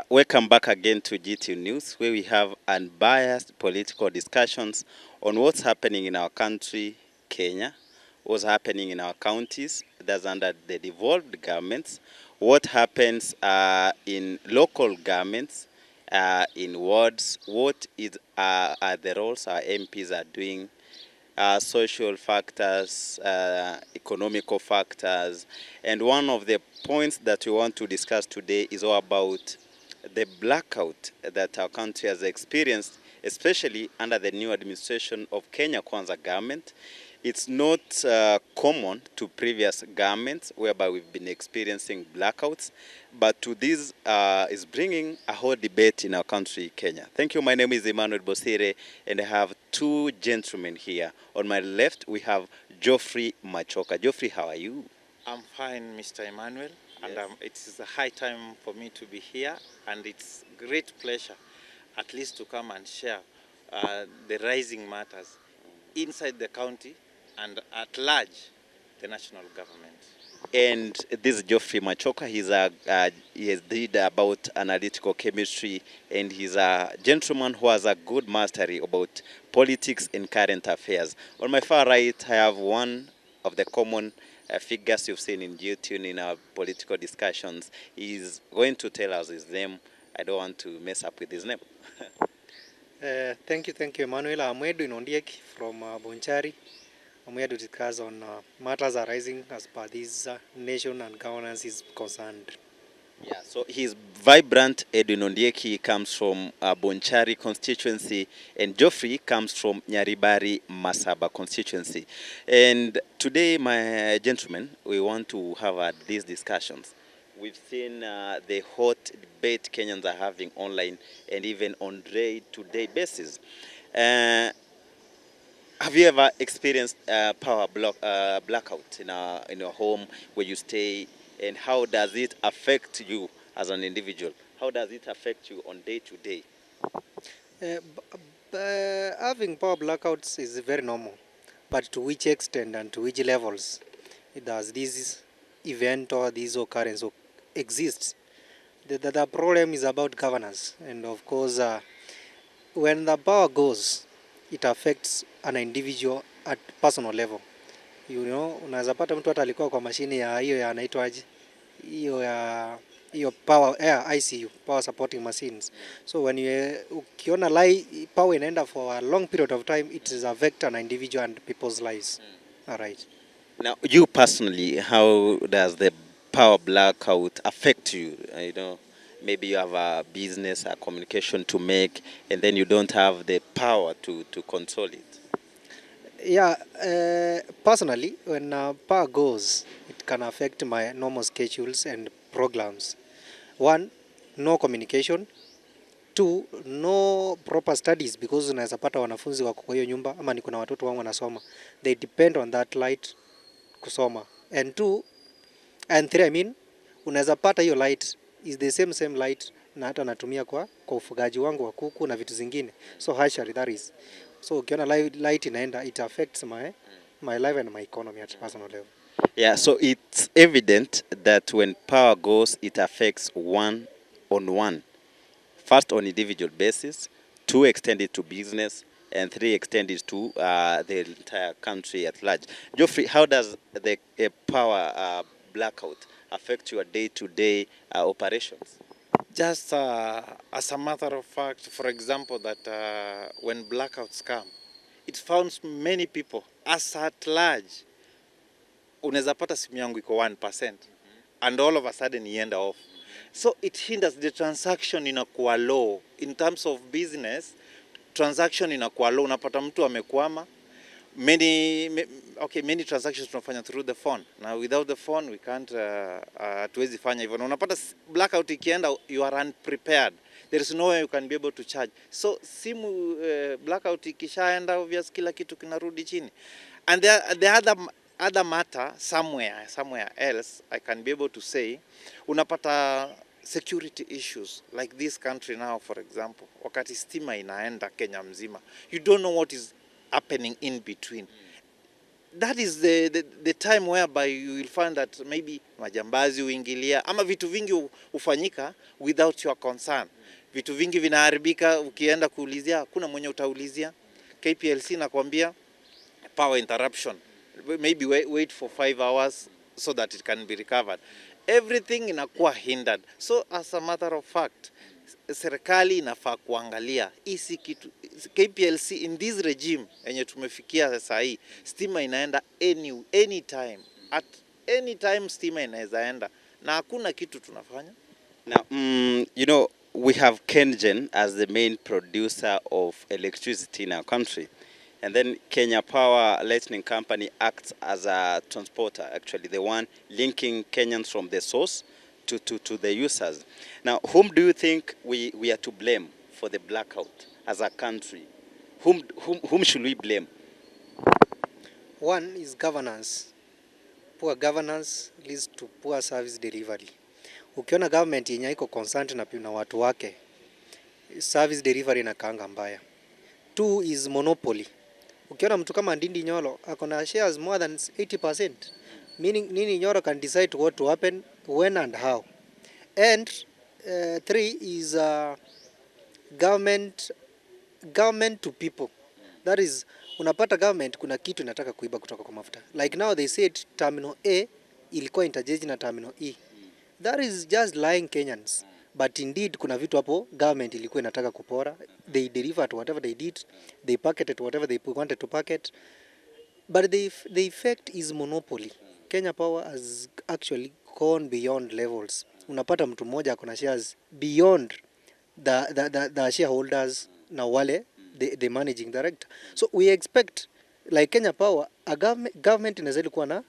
Welcome back again to GT News, where we have unbiased political discussions on what's happening in our country, Kenya, what's happening in our counties, that's under the devolved governments, what happens in local governments, in wards, what are the roles our MPs are doing, social factors, economical factors, and one of the points that we want to discuss today is all about the blackout that our country has experienced, especially under the new administration of Kenya Kwanza government. It's not common to previous governments whereby we've been experiencing blackouts, but to this is bringing a whole debate in our country, Kenya. Thank you. My name is Emmanuel Bosire, and I have two gentlemen here. On my left, we have Geoffrey Machoka. Geoffrey, how are you? I'm fine, Mr. Emmanuel, and Yes. it is a high time for me to be here, and it's great pleasure at least to come and share the rising matters inside the county and at large the national government. And this is Geoffrey Machoka. He has did about analytical chemistry, and he's a gentleman who has a good mastery about politics and current affairs. On my far right, I have one of the common figures you've seen in GTune in our political discussions. He's going to tell us his name. I don't want to mess up with his name. Thank you, Emmanuel. I'm Edwin Ondiek from Bonchari. I'm here to discuss on matters arising as per this nation and governance is concerned. Yeah, so he's vibrant. Edwin Ondieki comes from Bonchari constituency, and Geoffrey comes from Nyaribari Masaba constituency. And today, my gentlemen, we want to have these discussions. We've seen the hot debate Kenyans are having online and even on day-to-day basis. Have you ever experienced blackout in your home where you stay, and how does it affect you as an individual? How does it affect you on day to day? Having power blackouts is very normal, but to which extent and to which levels does this event or this occurrence exist? The problem is about governance, and of course, when the power goes, it affects an individual at personal level. You know, unaweza pata mtu hata alikuwa kwa mashine ya hiyo ya anaitwaje, hiyo power ICU, power supporting machines. So when ukiona power inaenda for a long period of time, it is affect an individual and people's lives. All right. Now, you personally, how does the power blackout affect you? Maybe you have a business, a communication to make, and then you don't have the power to control it. Yeah, personally, when power goes, it can affect my normal schedules and programs. One, no communication. Two, no proper studies, because unaweza pata wanafunzi wako kwa hiyo nyumba ama niko na watoto wangu wanasoma. They depend on that light kusoma. And three, unaweza pata hiyo light is the same light na hata natumia kwa ufugaji wangu wa kuku na vitu zingine. So actually that is. So ukiona light inaenda, it affects my life and my economy at personal level. Yeah, so it's evident that when power goes, it affects one-on-one. First, on individual basis. Two, extended to business. And three, extended to the entire country at large. Geoffrey, how does the power blackout affect your day-to-day operations? Just as a matter of fact, for example, that when blackouts come, it founds many people as at large. Unaweza pata simu yangu iko 1% and all of a sudden ienda off. So it hinders the transaction inakuwa low. In terms of business, transaction inakuwa low. Unapata mtu amekwama. Many transactions tunafanya through the phone. Now without the phone we can't hatuwezi fanya hivyo. Unapata blackout ikienda, you are unprepared. There is no way you can be able to charge. So simu blackout ikishaenda, obvious kila kitu kinarudi chini. And the other matter somewhere else I can be able to say, unapata security issues like this country now, for example, wakati stima inaenda Kenya mzima, you don't know what is happening in between. that is the time whereby you will find that maybe majambazi uingilia ama vitu vingi ufanyika without your concern. Vitu vingi vinaharibika, ukienda kuulizia kuna mwenye utaulizia. KPLC nakwambia power interruption, maybe wait for 5 hours so that it can be recovered. Everything inakuwa hindered. So as a matter of fact, serikali inafaa kuangalia hisi kitu. KPLC in this regime yenye tumefikia sasa hii, stima inaenda anytime, at any time stima inaweza enda na hakuna kitu tunafanya. Now, you know, we have KenGen as the main producer of electricity in our country. And then Kenya Power Lightning Company acts as a transporter, actually, the one linking Kenyans from the source to the users. Now, whom do you think we are to blame for the blackout as a country? Whom should we blame? One is governance. Poor governance leads to poor service delivery. Ukiona government yenye iko concerned na watu wake, service delivery inakaanga mbaya. Two is monopoly. Ukiona mtu kama Ndindi Nyoro akona shares more than 80%, meaning Ndindi Nyoro can decide what to happen, when and how. And three is government to people. That is, unapata government kuna kitu inataka kuiba kutoka kwa mafuta. Like now they said terminal A ilikuwa interchange na terminal E. That is just lying Kenyans. But indeed kuna vitu hapo government ilikuwa inataka kupora. They delivered whatever they did. They pocketed whatever they wanted to pocket. But the effect is monopoly. Kenya Power has actually gone beyond levels. Unapata mtu mmoja akona shares beyond the shareholders na wale the managing director. So we expect like Kenya Power, a government inaweza kuwa na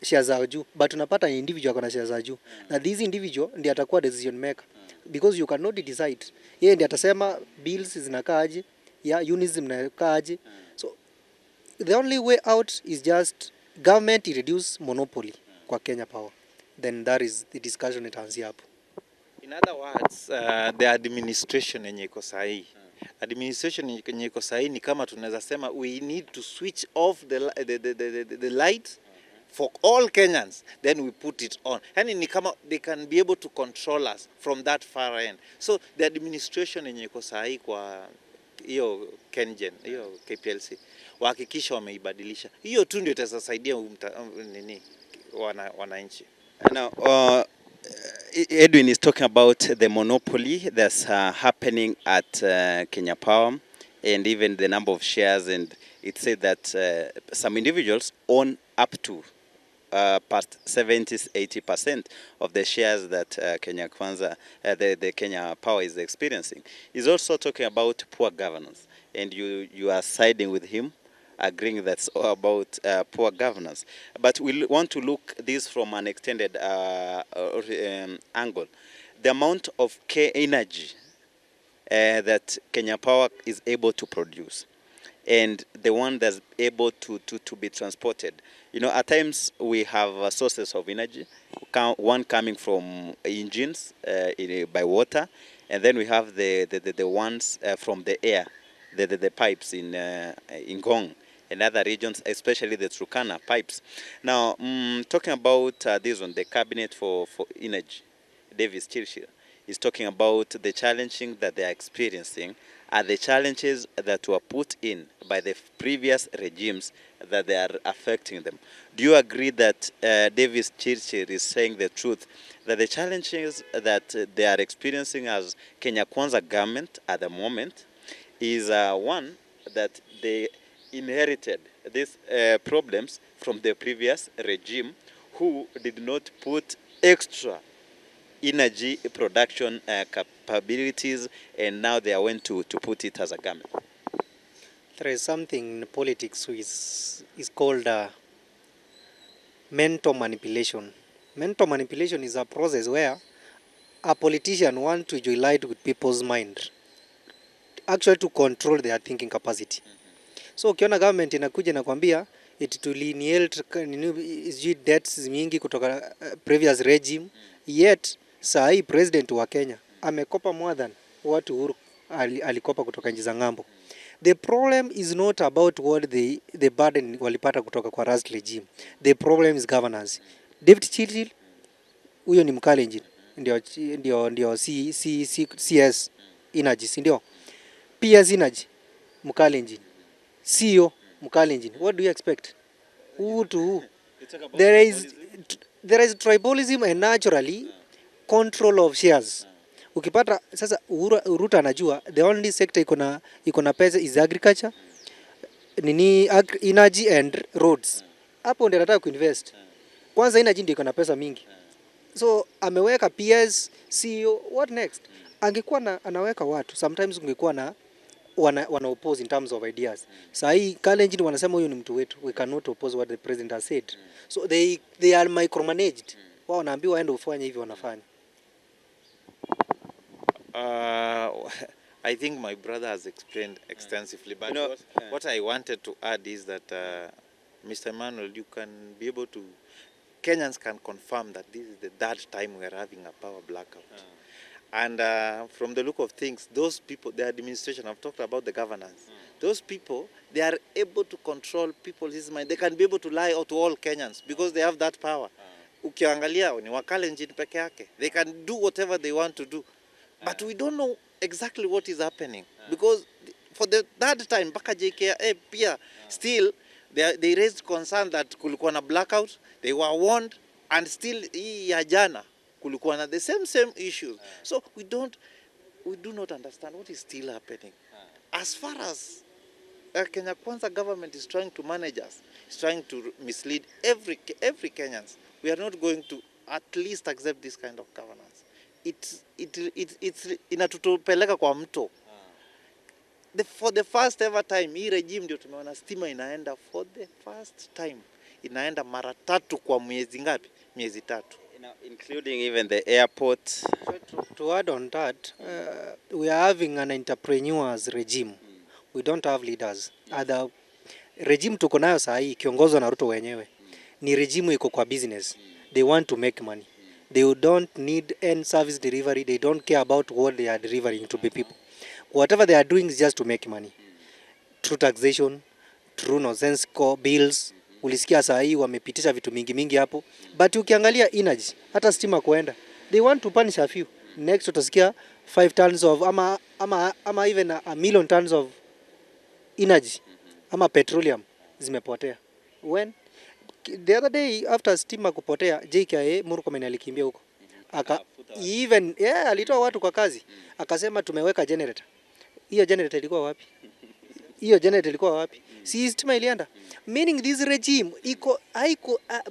shares za juu, but unapata individual akona shares za juu. Na these individual ndiye atakuwa decision maker, because you cannot decide. Yeye ndiye atasema bills zinakaa aje, units zinakaa aje. So the only way out is just government reduce monopoly kwa Kenya Power. Then that is the discussion itaanzia hapo. In other words, the administration yenye iko sahihi. Administration yenye iko sahihi ni kama tunaweza sema we need to switch off the light for all Kenyans, then we put it on. Yani ni kama they can be able to control us from that far end. So the administration yenye iko sahihi kwa hiyo KenGen, hiyo KPLC, wahakikisha wameibadilisha. Hiyo tu ndio itasaidia nini wananchi. Now, Edwin is talking about the monopoly that's happening at Kenya Power, and even the number of shares, and it said that some individuals own up to past 70-80% of the shares that Kenya Kwanza, the Kenya Power is experiencing. He's also talking about poor governance, and you are siding with him, agreeing that's all about poor governance. But we want to look this from an extended angle. The amount of energy that Kenya Power is able to produce, and the one that's able to be transported. You know, at times we have sources of energy, one coming from engines by water, and then we have the ones from the air, the pipes in Ngong and other regions, especially the Turkana pipes. Now, talking about this one, the Cabinet for Energy, Davis Chirchir, is talking about the challenging that they are experiencing are the challenges that were put in by the previous regimes that they are affecting them. Do you agree that Davis Chirchir is saying the truth, that the challenges that they are experiencing as Kenya Kwanza government at the moment is one that they inherited these problems from the previous regime, who did not put extra energy production capabilities, and now they are going to put it as a government? There is something in politics which is called mental manipulation. Mental manipulation is a process where a politician wants to joyride with people's mind, actually to control their thinking capacity. So ukiona government inakuja na kwambia it to lineate debts mingi kutoka previous regime, yet saa hii president wa Kenya amekopa more than what Uhuru alikopa kutoka nchi za ng'ambo. The problem is not about what the burden walipata kutoka kwa last regime. The problem is governance. David Chirchir huyo ni Mkalenjin, ndio CS Energy, si ndio? PS Energy Mkalenjin, CEO Mkalenjin. What do you expect? Who to who? There is tribalism and naturally control of shares. Ukipata sasa Ruto anajua the only sector iko na pesa is agriculture, energy and roads. Hapo ndio anataka kuinvest. Kwanza energy ndio iko na pesa mingi. So ameweka PS, CEO, what next? Angekuwa anaweka watu, sometimes ungekuwa na wana oppose in terms of ideas. Saa hii Kalenjin wanasema huyu ni mtu wetu, we cannot oppose what the president has said. So they are micromanaged. Wao wanaambiwa waende ufanye hivi, wanafanya. I think my brother has explained extensively, but what I wanted to add is that Mr. Emmanuel, you can be able to, Kenyans can confirm that this is the third time we are having a power blackout. And from the look of things, those people, the administration, I've talked about the governance, those people, they are able to control people's mind. They can be able to lie to all Kenyans because they have that power. Ukiangalia ni Wakalenjin peke yake. They can do whatever they want to do. But we don't know exactly what is happening. Because for the third time, mpaka JKIA pia, still, they raised concern that kulikuwa na blackout, they were warned, and still hii ya jana kulikuwa na the same issues. So we do not understand what is still happening. As far as Kenya Kwanza government is trying to manage us, is trying to mislead every Kenyans, we are not going to at least accept this kind of governance. It's inatutupeleka kwa mto. For the first ever time, hii regime ndio tumeona stima inaenda for the first time. Inaenda mara 3 kwa miezi ngapi? Miezi 3. Including even the airport. So to add on that, we are having an entrepreneurs regime. We don't have leaders. Other regime tuko nayo saa hii kiongozwa na Ruto wenyewe. Ni regime iko kwa business. They want to make money. They don't need any service delivery. They don't care about what they are delivering to the people. Whatever they are doing is just to make money. Through taxation, through nonsensical bills. Ulisikia saa hii wamepitisha vitu mingi hapo. But ukiangalia energy, hata stima kuenda, they want to punish a few. Next utasikia 5 tons of ama even a million tons of energy ama petroleum zimepotea. When the other day after stima kupotea, JKIA Murkomen alikimbia huko. Alitoa watu kwa kazi. Akasema tumeweka generator. Hiyo generator ilikuwa wapi? Si stima ilienda. Meaning this regime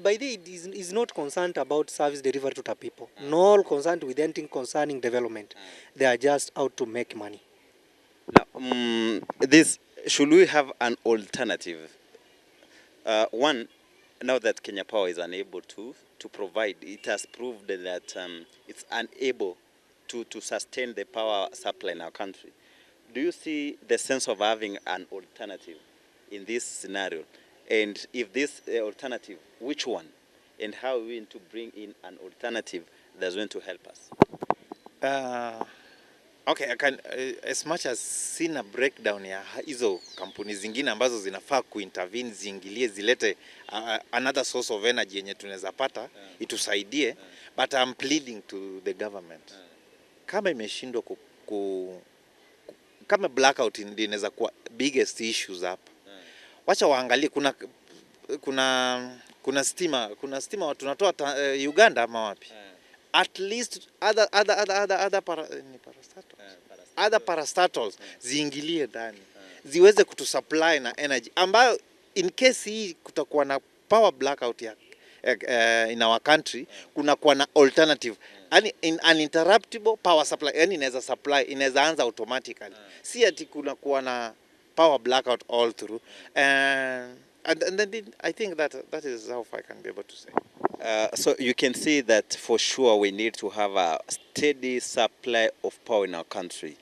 by the way is not concerned about service delivery to the people. Nor concerned with anything concerning development. They are just out to make money. Now, should we have an alternative? One, now that Kenya Power is unable to provide, it has proved that it's unable to sustain the power supply in our country. Do you see the sense of having an alternative in this scenario? And if this alternative, which one? And how are we going to bring in an alternative that's going to help us? Okay, I can, as much as sina breakdown ya hizo kampuni zingine ambazo zinafaa kuintervene, ziingilie, zilete another source of energy yenye tunaweza pata, itusaidie, but I'm pleading to the government. Kama imeshindwa kama blackout ndio inaweza kuwa biggest issues hapa. Wacha waangalie kuna stima tunatoa Uganda ama wapi? At least other parastatals ziingilie ndani, ziweze kutusupply na energy ambayo in case hii kutakuwa na power blackout in our country, kuna kuwa na alternative, yani uninterruptible power supply, yani inaweza anza automatically, si ati kuna kuwa na power blackout all through. And then I think that is how far I can be able to say. So you can see that for sure we need to have a steady supply of power in our country.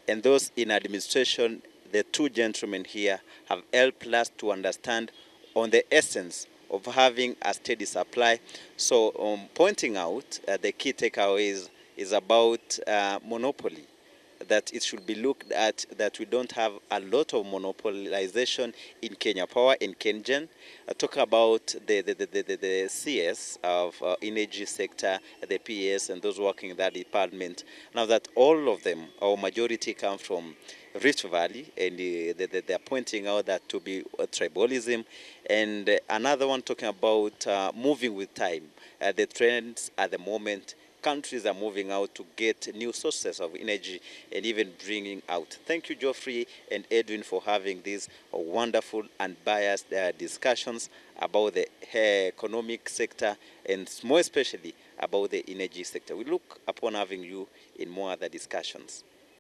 And those in administration, the two gentlemen here have helped us to understand on the essence of having a steady supply. So pointing out the key takeaways is about monopoly, that it should be looked at that we don't have a lot of monopolization in Kenya Power and KenGen. Talk about the CS of energy sector, the PS, and those working in that department. Now that all of them, or majority, come from Rift Valley, and they're pointing out that to be tribalism. And another one talking about moving with time. The trends at the moment, countries are moving out to get new sources of energy and even bringing out. Thank you, Geoffrey and Edwin, for having these wonderful and biased discussions about the economic sector and more especially about the energy sector. We look upon having you in more other discussions.